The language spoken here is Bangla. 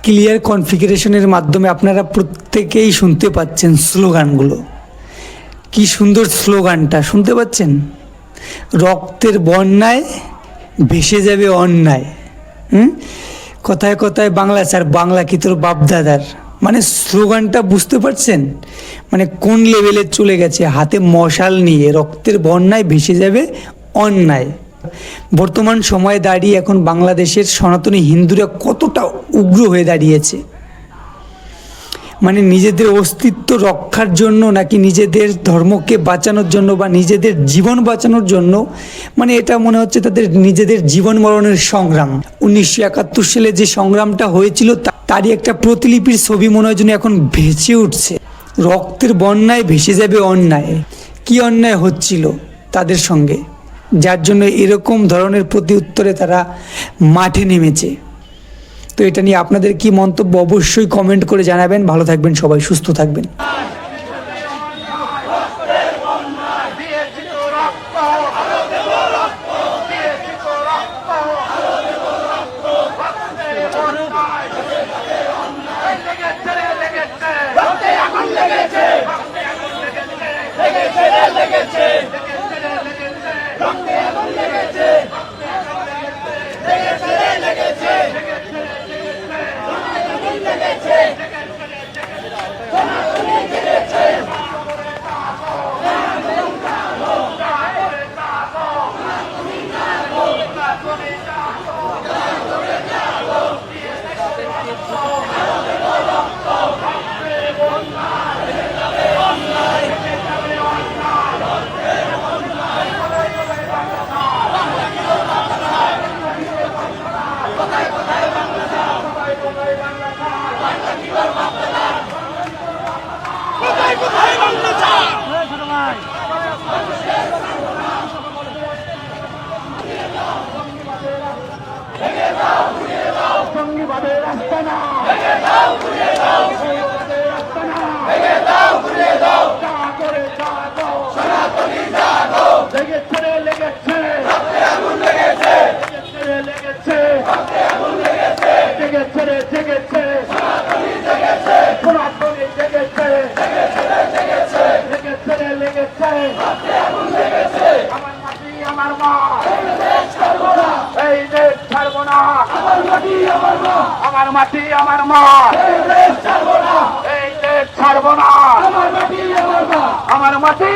ক্লিয়ার কনফিগারেশনের মাধ্যমে আপনারা প্রত্যেকেই শুনতে পাচ্ছেন স্লোগানগুলো। কি সুন্দর স্লোগানটা শুনতে পাচ্ছেন, রক্তের বন্যায় ভেসে যাবে অন্যায়। কথায় কথায় বাংলা, স্যার বাংলা কি তোর বাপদাদার, মানে স্লোগানটা বুঝতে পারছেন, মানে কোন লেভেলে চলে গেছে। হাতে মশাল নিয়ে রক্তের বন্যায় ভেসে যাবে অন্যায়। বর্তমান সময়ে দাঁড়িয়ে এখন বাংলাদেশের সনাতনী হিন্দুরা কতটা উগ্র হয়ে দাঁড়িয়েছে, মানে নিজেদের অস্তিত্ব রক্ষার জন্য নাকি নিজেদের ধর্মকে বাঁচানোর জন্য বা নিজেদের জীবন বাঁচানোর জন্য, মানে এটা মনে হচ্ছে তাদের নিজেদের জীবন মরণের সংগ্রাম। 1971 সালে যে সংগ্রামটা হয়েছিল তারই একটা প্রতিলিপির ছবি মনে হয় যেন এখন ভেসে উঠছে। রক্তের বন্যায় ভেসে যাবে অন্যায়। কি অন্যায় হচ্ছিল তাদের সঙ্গে, যার জন্য এরকম ধরনের প্রতি উত্তরে তারা মাঠে নেমেছে। তো এটা নিয়ে আপনাদের কি মন্তব্য অবশ্যই কমেন্ট করে জানাবেন। ভালো থাকবেন সবাই, সুস্থ থাকবেন। আমার মাটি আমার মা, এই দেশ ছাড়বো না। আমার মাটি